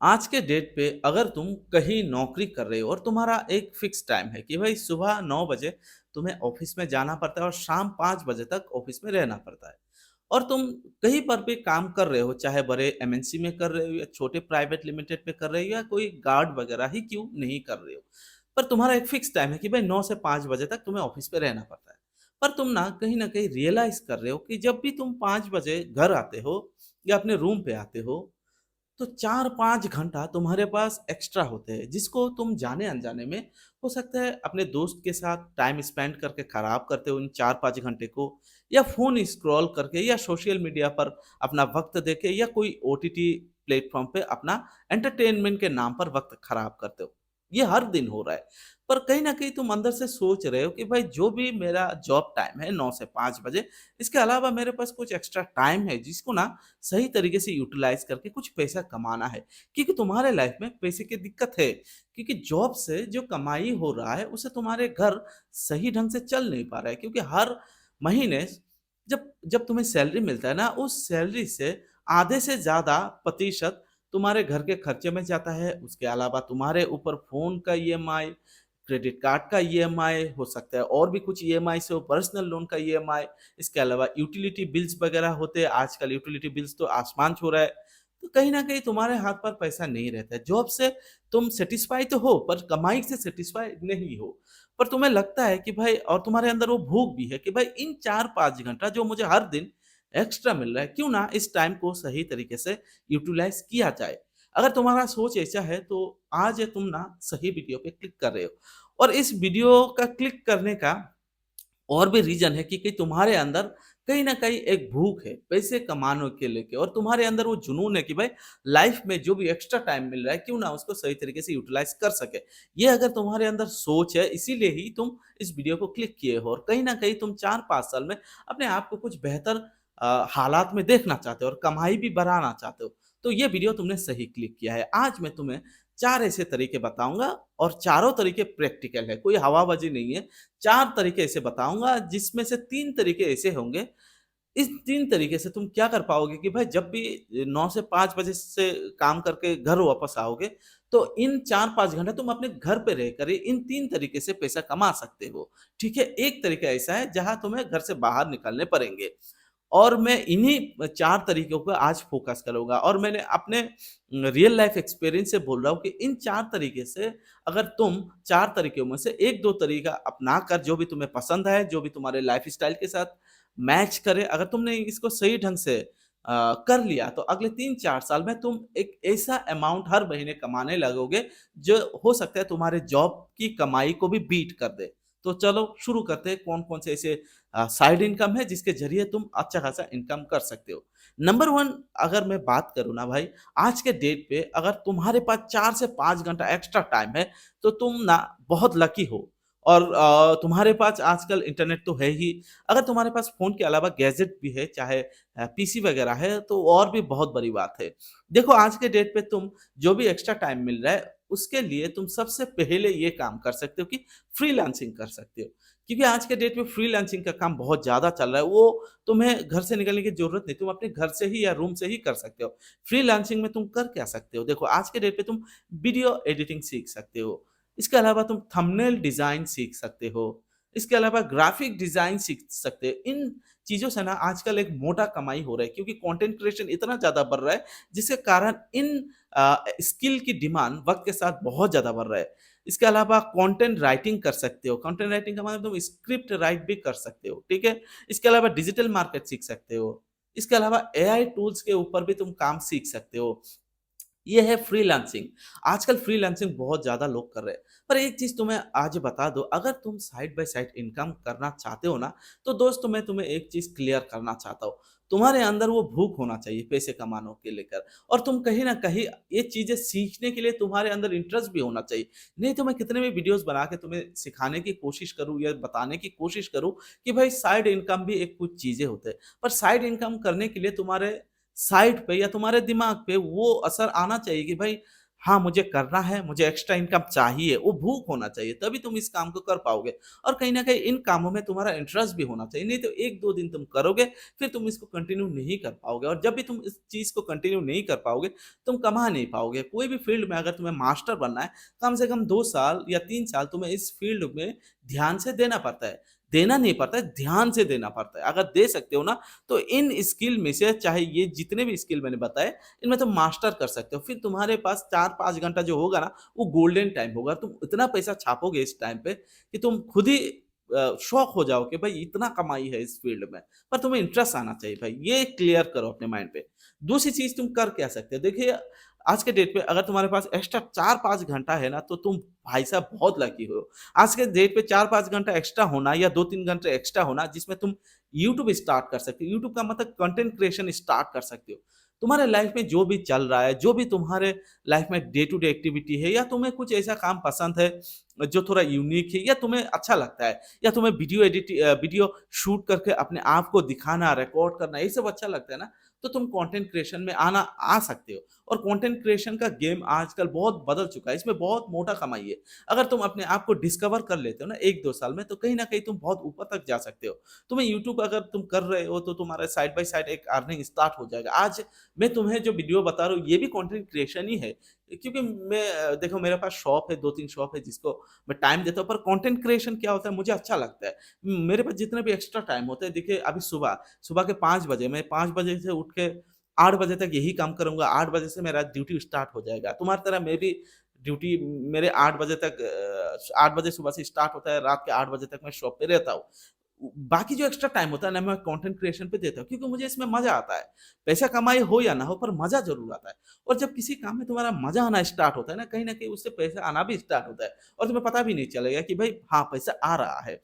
आज के डेट पे अगर तुम कहीं नौकरी कर रहे हो और तुम्हारा एक फिक्स टाइम है कि भाई सुबह 9 बजे तुम्हें ऑफिस में जाना पड़ता है और शाम 5 बजे तक ऑफिस में रहना पड़ता है। और तुम कहीं पर भी काम कर रहे हो, चाहे बड़े एमएनसी में कर रहे हो या छोटे प्राइवेट लिमिटेड में कर रहे हो या कोई गार्ड वगैरह ही क्यों नहीं कर रहे हो। पर तुम्हारा एक फिक्स टाइम है कि भाई 9 से 5 बजे तक तुम्हें ऑफिस पे रहना पड़ता है। पर तुम ना कहीं रियलाइज़ कर रहे हो कि जब भी तुम 5 बजे घर आते हो या अपने रूम पे आते हो, तो 4-5 घंटा तुम्हारे पास एक्स्ट्रा होते हैं, जिसको तुम जाने-अनजाने में हो सकता है अपने दोस्त के साथ टाइम स्पेंड करके खराब करते हो उन 4-5 घंटे को, या फ़ोन स्क्रॉल करके या सोशल मीडिया पर अपना वक़्त देके या कोई ओटीटी प्लेटफ़ॉर्म पे अपना एंटरटेनमेंट के नाम पर वक़्त खराब करते हो। ये हर दिन हो रहा है। पर कहीं न कहीं तुम अंदर से सोच रहे हो कि भाई जो भी मेरा जॉब टाइम है 9 से 5 बजे, इसके अलावा मेरे पास कुछ एक्स्ट्रा टाइम है जिसको ना सही तरीके से यूटिलाइज़ करके कुछ पैसा कमाना है। क्योंकि तुम्हारे लाइफ़ में पैसे की दिक्कत है, क्योंकि जॉब से जो कमाई हो रहा है उससे तुम्हारे घर सही ढंग से चल नहीं पा रहा है, क्योंकि हर महीने जब जब तुम्हें सैलरी मिलता है ना, उस सैलरी से आधे से ज़्यादा प्रतिशत तुम्हारे घर के खर्चे में जाता है। उसके अलावा तुम्हारे ऊपर फ़ोन का ईएमआई, क्रेडिट कार्ड का ईएमआई हो सकता है, और भी कुछ ईएमआईस हो, पर्सनल लोन का ईएमआई, इसके अलावा यूटिलिटी बिल्स वगैरह होते हैं। आजकल यूटिलिटी बिल्स तो आसमान छू रहा है। तो कहीं न कहीं तुम्हारे हाथ पर पैसा नहीं रहता है। जॉब से तुम सैटिस्फाई तो हो, पर कमाई से सैटिस्फाई नहीं हो। पर तुम्हें लगता है कि भाई, और तुम्हारे अंदर वो भूख भी है कि भाई इन 4-5 घंटा जो मुझे हर दिन एक्स्ट्रा मिल रहा है, क्यों ना इस टाइम को सही तरीके से यूटिलाइज़ किया जाए। अगर तुम्हारा सोच ऐसा है तो आज तुम ना सही वीडियो पे क्लिक कर रहे हो। और इस वीडियो का क्लिक करने का और भी रीज़न है कि तुम्हारे अंदर कहीं न कहीं एक भूख है, पैसे कमाने के लेके, और तुम्हारे अंदर वो जुनून है कि भाई लाइफ़ में जो भी एक्स्ट्रा टाइम मिल रहा है, क्यों ना उसको सही तरीके से यूटिलाइज़ कर सके। ये अगर तुम्हारे अंदर सोच है, इसीलिए ही तुम इस वीडियो को क्लिक किए हो, और कहीं न कहीं तुम 4-5 साल में अपने आप को कुछ बेहतर हालात में देखना चाहते हो और कमाई भी बढ़ाना चाहते हो। तो ये वीडियो तुमने सही क्लिक किया है। आज मैं तुम्हें 4 ऐसे तरीके बताऊँगा, और चारों तरीके प्रैक्टिकल है, कोई हवाबाज़ी नहीं है। 4 तरीके ऐसे बताऊँगा जिसमें से 3 तरीके ऐसे होंगे, इस 3 तरीके से तुम क्या कर पाओगे कि भाई जब भी 9 से 5 बजे से काम करके घर वापस आओगे, तो इन 4-5 घंटे तुम अपने घर पे रहकर ही इन 3 तरीके से पैसा कमा सकते हो। ठीक है? एक तरीका ऐसा है जहाँ तुम्हें घर से बाहर निकलने पड़ेंगे। और मैं इन्हीं 4 तरीकों पे आज फ़ोकस करूँगा, और मैंने अपने रियल लाइफ़ एक्सपीरियंस से बोल रहा हूँ कि इन 4 तरीके से अगर तुम 4 तरीकों में से 1-2 तरीका अपना कर, जो भी तुम्हें पसंद आए, जो भी तुम्हारे लाइफ़स्टाइल के साथ मैच करे, अगर तुमने इसको सही ढंग से कर लिया, तो अगले 3-4 साल में तुम एक ऐसा अमाउंट हर महीने कमाने लगोगे, जो हो सकता है तुम्हारे जॉब की कमाई को भी बीट कर दे। तो चलो शुरू करते हैं, कौन-कौन से ऐसे साइड इनकम है जिसके ज़रिए तुम अच्छा खासा इनकम कर सकते हो। नंबर 1, अगर मैं बात करूँ ना भाई, आज के डेट पे अगर तुम्हारे पास 4 से 5 घंटा एक्स्ट्रा टाइम है, तो तुम ना बहुत लकी हो। और तुम्हारे पास आजकल इंटरनेट तो है ही। अगर तुम्हारे पास फ़ोन के अलावा गैजेट भी है, चाहे पीसी वगैरह है, तो और भी बहुत बड़ी बात है। देखो, आज के डेट पे तुम जो भी एक्स्ट्रा टाइम मिल रहा है, उसके लिए तुम सबसे पहले ये काम कर सकते हो कि फ्रीलांसिंग कर सकते हो। क्योंकि आज के डेट में फ्रीलांसिंग का काम बहुत ज़्यादा चल रहा है, वो तुम्हें घर से निकलने की ज़रूरत नहीं, तुम अपने घर से ही या रूम से ही कर सकते हो। फ्रीलांसिंग में तुम कर क्या सकते हो? देखो, आज के डेट पे तुम वीडियो एडिटिंग सीख सकते हो, इसके अलावा तुम थंबनेल डिज़ाइन सीख सकते हो, इसके अलावा ग्राफ़िक डिज़ाइन सीख सकते हो। इन चीज़ों से ना आजकल एक मोटा कमाई हो रहा है, क्योंकि कंटेंट क्रिएशन इतना ज़्यादा बढ़ रहा है, जिसके कारण इन स्किल की डिमांड वक़्त के साथ बहुत ज़्यादा बढ़ रहा है। इसके अलावा कंटेंट राइटिंग कर सकते हो। कंटेंट राइटिंग का मतलब तुम स्क्रिप्ट राइट भी कर सकते हो, ठीक है? इसके अलावा डिजिटल मार्केट सीख सकते हो। इसके अलावा एआई टूल्स के ऊपर भी तुम काम सीख सकते हो। ये है फ्रीलांसिंग। आजकल फ्रीलांसिंग बहुत ज़्यादा लोग कर रहे हैं। पर एक चीज़ तुम्हें आज बता दूँ, अगर तुम साइड बाय साइड इनकम करना चाहते हो ना, तो दोस्त मैं तुम्हें एक चीज़ क्लियर करना चाहता हूँ। तुम्हारे अंदर वो भूख होना चाहिए पैसे कमाने के लेकर, और तुम कहीं न कहीं ये चीज़ें सीखने के लिए तुम्हारे अंदर इंटरेस्ट भी होना चाहिए। नहीं तो मैं कितने भी वीडियोज़ बना के तुम्हें सिखाने की कोशिश करूँ या बताने की कोशिश करूँ कि भाई साइड इनकम भी एक कुछ चीज़ें होते हैं। पर साइड इनकम करने के लिए तुम्हारे साइट पे या तुम्हारे दिमाग पे वो असर आना चाहिए कि भाई हाँ, मुझे करना है, मुझे एक्स्ट्रा इनकम चाहिए, वो भूख होना चाहिए, तभी तुम इस काम को कर पाओगे। और कहीं न कहीं इन कामों में तुम्हारा इंटरेस्ट भी होना चाहिए, नहीं तो 1-2 दिन तुम करोगे, फिर तुम इसको कंटिन्यू नहीं कर पाओगे, और जब भी तुम इस चीज़ को कंटिन्यू नहीं कर पाओगे, तुम कमा नहीं पाओगे। कोई भी फ़ील्ड में अगर तुम्हें मास्टर बनना है, कम से कम 2 साल या 3 साल तुम्हें इस फ़ील्ड में ध्यान से देना पड़ता है। देना नहीं पड़ता है, ध्यान से देना पड़ता है। अगर दे सकते हो ना, तो इन स्किल में से चाहे ये जितने भी स्किल मैंने बताए, इनमें तुम मास्टर कर सकते हो। फिर तुम्हारे पास 4-5 घंटा जो होगा ना, वो गोल्डन टाइम होगा। तुम इतना पैसा छापोगे इस टाइम पे कि तुम खुद ही शॉक हो जाओ कि भाई इतना कमाई है इस फ़ील्ड में। पर तुम्हें इंटरेस्ट आना चाहिए भाई, ये क्लियर करो अपने माइंड पे। दूसरी चीज़ तुम कर क्या सकते हो? देखिए, आज के डेट पे अगर तुम्हारे पास एक्स्ट्रा 4-5 घंटा है ना, तो तुम भाई साहब बहुत लकी हो। आज के डेट पे 4-5 घंटा एक्स्ट्रा होना या 2-3 घंटे एक्स्ट्रा होना, जिसमें तुम यूट्यूब स्टार्ट कर सकते हो। यूट्यूब का मतलब कंटेंट क्रिएशन स्टार्ट कर सकते हो। तुम्हारे लाइफ में जो भी चल रहा है, जो भी तुम्हारे लाइफ में डे टू डे एक्टिविटी है, या तुम्हें कुछ ऐसा काम पसंद है जो थोड़ा यूनिक है या तुम्हें अच्छा लगता है, या तुम्हें वीडियो शूट करके अपने आप को दिखाना, रिकॉर्ड करना, ये सब अच्छा लगता है ना, तो तुम कंटेंट क्रिएशन में आ सकते हो। और कंटेंट क्रिएशन का गेम आजकल बहुत बदल चुका है, इसमें बहुत मोटा कमाई है। अगर तुम अपने आप को डिस्कवर कर लेते हो ना 1-2 साल में, तो कहीं न कहीं तुम बहुत ऊपर तक जा सकते हो। तुम्हें यूट्यूब अगर तुम कर रहे हो, तो तुम्हारा साइड बाय साइड एक अर्निंग स्टार्ट हो जाएगा। आज मैं तुम्हें जो वीडियो बता रहा हूँ, ये भी कंटेंट क्रिएशन ही है। क्योंकि देखो, मेरे पास शॉप है, 2-3 शॉप है जिसको मैं टाइम देता हूँ, पर कंटेंट क्रिएशन क्या होता है, मुझे अच्छा लगता है। मेरे पास जितने भी एक्स्ट्रा टाइम होते हैं, देखिए अभी सुबह सुबह के 5 बजे, मैं 5 बजे से उठ के 8 बजे तक यही काम करूँगा, 8 बजे से मेरा ड्यूटी स्टार्ट हो जाएगा। तुम्हारी तरह मैं भी ड्यूटी मेरे 8 बजे तक 8 बजे सुबह से स्टार्ट होता है, रात के 8 बजे तक मैं शॉप पे रहता हूँ। बाकी जो एक्स्ट्रा टाइम होता है ना, मैं कंटेंट क्रिएशन पे देता हूँ, क्योंकि मुझे इसमें मज़ा आता है। पैसा कमाई हो या ना हो, पर मज़ा ज़रूर आता है। और जब किसी काम में तुम्हारा मज़ा आना स्टार्ट होता है ना, कहीं न कहीं उससे पैसा आना भी स्टार्ट होता है, और तुम्हें पता भी नहीं चलेगा कि भाई हाँ, पैसा आ रहा है।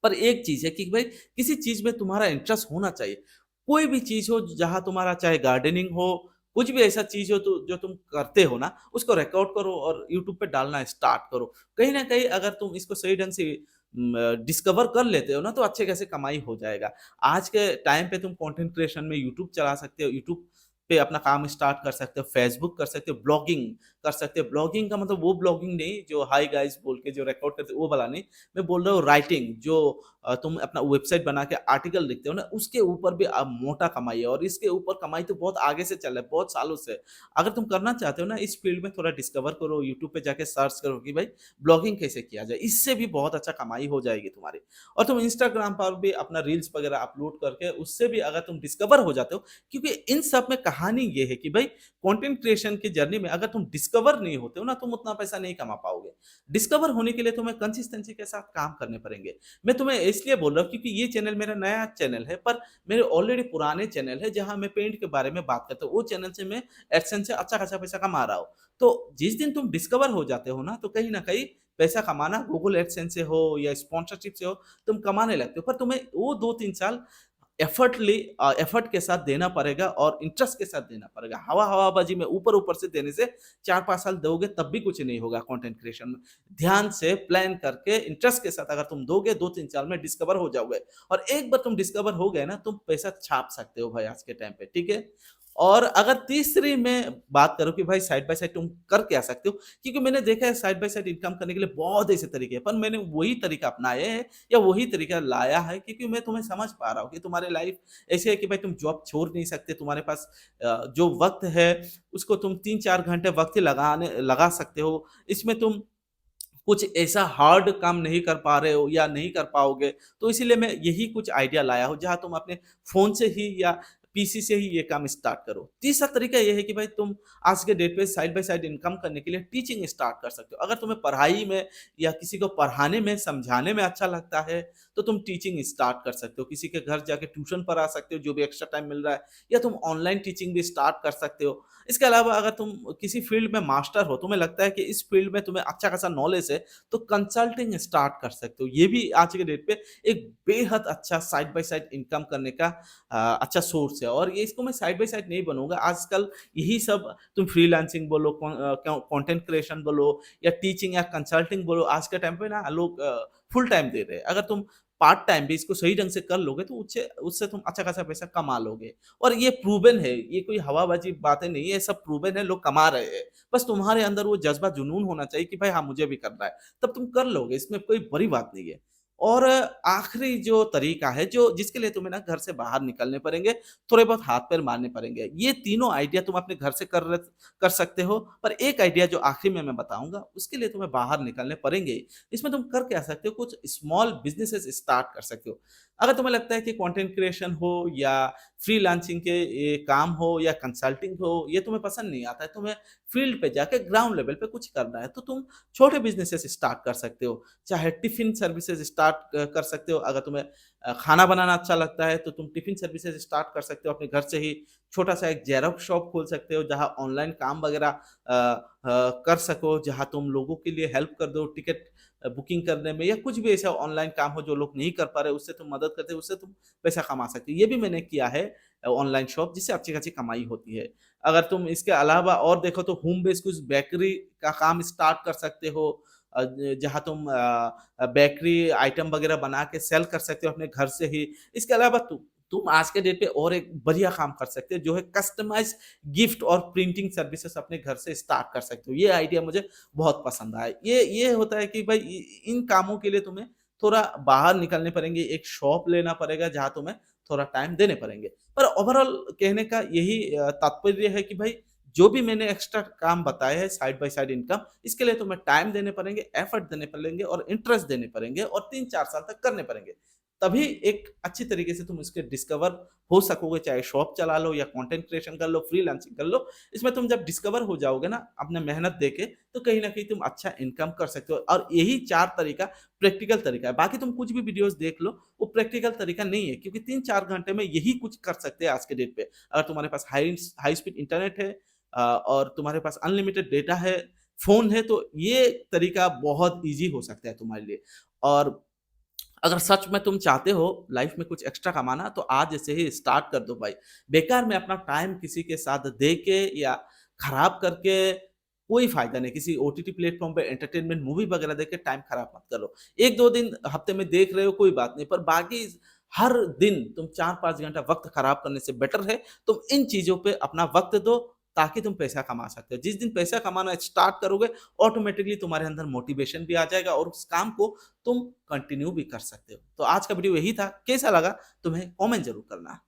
पर एक चीज़ है कि भाई किसी चीज़ में तुम्हारा इंटरेस्ट होना चाहिए। कोई भी चीज़ हो जहाँ तुम्हारा, चाहे गार्डनिंग हो, कुछ भी ऐसा चीज़ हो तो जो तुम करते हो ना, उसको रिकॉर्ड करो और यूट्यूब पे डालना स्टार्ट करो। कहीं न कहीं अगर तुम इसको सही ढंग से डिस्कवर कर लेते हो ना, तो अच्छे खासे कमाई हो जाएगा। आज के टाइम पे तुम कंटेंट क्रिएशन में यूट्यूब चला सकते हो, यूट्यूब पे अपना काम स्टार्ट कर सकते हो, फेसबुक कर सकते हो, ब्लॉगिंग कर सकते हो। ब्लॉगिंग का मतलब वो ब्लॉगिंग नहीं जो हाय गाइस बोल के जो रिकॉर्ड करते हो वो वाला नहीं। मैं बोल रहा हूँ राइटिंग, जो तुम अपना वेबसाइट बना के आर्टिकल लिखते हो ना, उसके ऊपर भी मोटा कमाई है, और इसके ऊपर कमाई तो बहुत आगे से चल रहा है, बहुत सालों से। अगर तुम करना चाहते हो ना इस फील्ड में, थोड़ा डिस्कवर करो, यूट्यूब पे जाके सर्च करो कि भाई ब्लॉगिंग कैसे किया जाए, इससे भी बहुत अच्छा कमाई हो जाएगी तुम्हारी। और तुम इंस्टाग्राम पर भी अपना रील्स वगैरह अपलोड करके उससे भी अगर तुम डिस्कवर हो जाते हो, क्योंकि इन सब में कहानी ये है कि भाई कंटेंट क्रिएशन की जर्नी में अगर तुम डिस्कवर नहीं होते हो ना, तुम उतना पैसा नहीं कमा पाओगे। डिस्कवर होने के लिए तुम्हें कंसिस्टेंसी के साथ काम करने पड़ेंगे। मैं तुम्हें इसलिए बोल रहा हूँ क्योंकि ये चैनल मेरा नया चैनल है, पर मेरे ऑलरेडी पुराने चैनल है जहाँ मैं पेंट के बारे में बात करता हूँ। वो चैनल से मैं एडसेंस से अच्छा खासा पैसा कमा रहा हूँ। तो जिस दिन तुम डिस्कवर हो जाते हो ना, तो कहीं न कहीं पैसा कमाना गूगल एडसेंस से हो या स्पॉन्सरशिप से हो, तुम कमाने लगते हो। पर तुम्हें वो 2-3 साल एफर्ट के साथ देना पड़ेगा और इंटरेस्ट के साथ देना पड़ेगा। हवाबाजी में ऊपर-ऊपर से देने से 4-5 साल दोगे तब भी कुछ नहीं होगा कंटेंट क्रिएशन में। ध्यान से प्लान करके इंटरेस्ट के साथ अगर तुम दोगे, 2-3 साल में डिस्कवर हो जाओगे, और एक बार तुम डिस्कवर हो गए ना, तुम पैसा छाप सकते हो भाई आज के टाइम पे, ठीक है? और अगर तीसरी मैं बात करूँ कि भाई साइड बाय साइड तुम कर क्या सकते हो, क्योंकि मैंने देखा है साइड बाय साइड इनकम करने के लिए बहुत ऐसे तरीके हैं, पर मैंने वही तरीका अपनाया है या वही तरीका लाया है, क्योंकि मैं तुम्हें समझ पा रहा हूँ कि तुम्हारी लाइफ ऐसी है कि भाई तुम जॉब छोड़ नहीं सकते, तुम्हारे पास जो वक़्त है उसको तुम 3-4 घंटे वक़्त ही लगा सकते हो। इसमें तुम कुछ ऐसा हार्ड काम नहीं कर पा रहे हो या नहीं कर पाओगे, तो इसीलिए मैं यही कुछ आइडिया लाया हूँ, जहाँ तुम अपने फ़ोन से ही या पीसी से ही ये काम स्टार्ट करो। तीसरा तरीका ये है कि भाई तुम आज के डेट पे साइड बाय साइड इनकम करने के लिए टीचिंग स्टार्ट कर सकते हो। अगर तुम्हें पढ़ाई में या किसी को पढ़ाने में, समझाने में अच्छा लगता है, तो तुम टीचिंग स्टार्ट कर सकते हो। किसी के घर जाके ट्यूशन पढ़ा सकते हो, जो भी एक्स्ट्रा टाइम मिल रहा है, या तुम ऑनलाइन टीचिंग भी स्टार्ट कर सकते हो। इसके अलावा अगर तुम किसी फील्ड में मास्टर हो, तुम्हें लगता है कि इस फील्ड में तुम्हें अच्छा खासा नॉलेज है, तो कंसल्टिंग स्टार्ट कर सकते हो। ये भी आज के डेट पे एक बेहद अच्छा साइड बाय साइड इनकम करने का अच्छा सोर्स है, और ये इसको मैं साइड बाय साइड नहीं बनूँगा। आजकल यही सब तुम फ्रीलांसिंग बोलो, कंटेंट क्रिएशन बोलो या टीचिंग या कंसल्टिंग बोलो, आज के टाइम पे ना लोग फुल टाइम दे रहे हैं। अगर तुम पार्ट टाइम भी इसको सही ढंग से कर लोगे तो उससे उससे तुम अच्छा खासा पैसा कमा लोगे। और ये प्रूवन है, ये कोई हवाबाजी बातें नहीं है, ये सब प्रूवन है, लोग कमा रहे हैं। बस तुम्हारे अंदर वो जज़्बा जुनून होना चाहिए कि भाई हाँ, मुझे भी करना है, तब तुम कर लोगे, इसमें कोई बड़ी बात नहीं है। और आखिरी जो तरीका है जो जिसके लिए तुम्हें ना घर से बाहर निकलने पड़ेंगे, थोड़े बहुत हाथ-पैर मारने पड़ेंगे। ये तीनों आइडिया तुम अपने घर से कर सकते हो, पर एक आइडिया जो आखिरी में मैं बताऊँगा, उसके लिए तुम्हें बाहर निकलने पड़ेंगे। इसमें तुम कर क्या सकते हो, कुछ स्मॉल बिज़नेसेस स्टार्ट कर सकते हो। अगर तुम्हें लगता है कि कंटेंट क्रिएशन हो या फ्रीलांसिंग के ये काम हो या कंसल्टिंग हो, ये तुम्हें पसंद नहीं आता है, तुम्हें फील्ड पे जाके ग्राउंड लेवल पे कुछ करना है, तो तुम छोटे बिज़नेसेस स्टार्ट कर सकते हो। चाहे टिफ़िन सर्विसेज़ स्टार्ट कर सकते हो, अगर तुम्हें खाना बनाना अच्छा लगता है, तो तुम टिफ़िन सर्विसेज़ स्टार्ट कर सकते हो। अपने घर से ही छोटा-सा एक ज़ेरॉक्स शॉप खोल सकते हो, जहाँ ऑनलाइन काम वगैरह कर सको, जहाँ तुम लोगों के लिए हेल्प कर दो, टिकट बुकिंग करने में या कुछ भी ऐसा ऑनलाइन काम हो जो लोग नहीं कर पा रहे, उससे तुम मदद करते हो, उससे तुम पैसा कमा सकते हो। ये भी मैंने किया है ऑनलाइन शॉप, जिससे अच्छी खासी कमाई होती है। अगर तुम इसके अलावा और देखो तो होम बेस्ड कुछ बेकरी का काम स्टार्ट कर सकते हो, जहाँ तुम बेकरी आइटम वगैरह बना के सेल कर सकते हो अपने घर से ही। इसके अलावा तुम आज के डेट पे और एक बढ़िया काम कर सकते हो, जो है कस्टमाइज़ गिफ्ट और प्रिंटिंग सर्विसेज़ अपने घर से स्टार्ट कर सकते हो। ये आइडिया मुझे बहुत पसंद आया। ये होता है कि भाई इन कामों के लिए तुम्हें थोड़ा बाहर निकलने पड़ेंगे, एक शॉप लेना पड़ेगा जहाँ तुम्हें थोड़ा टाइम देने पड़ेंगे। पर ओवरऑल कहने का यही तात्पर्य है कि भाई जो भी मैंने एक्स्ट्रा काम बताए हैं साइड बाय साइड इनकम, इसके लिए तुम्हें टाइम देने पड़ेंगे, एफर्ट देने पड़ेंगे और इंटरेस्ट देने पड़ेंगे और 3-4 साल तक करने पड़ेंगे। तभी एक अच्छी तरीके से तुम इसके डिस्कवर हो सकोगे, चाहे शॉप चला लो या कंटेंट क्रिएशन कर लो, फ्रीलांसिंग कर लो। इसमें तुम जब डिस्कवर हो जाओगे ना अपने मेहनत देके, तो कहीं न कहीं तुम अच्छा इनकम कर सकते हो और यही 4 तरीका प्रैक्टिकल तरीका है। बाकी तुम कुछ भी वीडियोज़ देख लो, वो प्रैक्टिकल तरीका नहीं है क्योंकि 3-4 घंटे में यही कुछ कर सकते हैं आज के डेट पे। अगर तुम्हारे पास हाई स्पीड इंटरनेट है और तुम्हारे पास अनलिमिटेड डेटा है, फ़ोन है, तो ये तरीका बहुत ईज़ी हो सकता है तुम्हारे लिए। और अगर सच में तुम चाहते हो लाइफ में कुछ एक्स्ट्रा कमाना तो आज से ही स्टार्ट कर दो भाई। बेकार में अपना टाइम किसी के साथ दे के या खराब करके कोई फ़ायदा नहीं। किसी ओटीटी प्लेटफ़ॉर्म पे एंटरटेनमेंट मूवी वगैरह देख के टाइम खराब मत करो। 1-2 दिन हफ्ते में देख रहे हो कोई बात नहीं, पर बाकी हर दिन तुम 4-5 घंटा वक़्त खराब करने से बेटर है तुम इन चीज़ों पे अपना वक़्त दो ताकि तुम पैसा कमा सकते हो। जिस दिन पैसा कमाना स्टार्ट करोगे ऑटोमैटिकली तुम्हारे अंदर मोटिवेशन भी आ जाएगा और उस काम को तुम कंटिन्यू भी कर सकते हो। तो आज का वीडियो यही था, कैसा लगा तुम्हें कमेंट ज़रूर करना।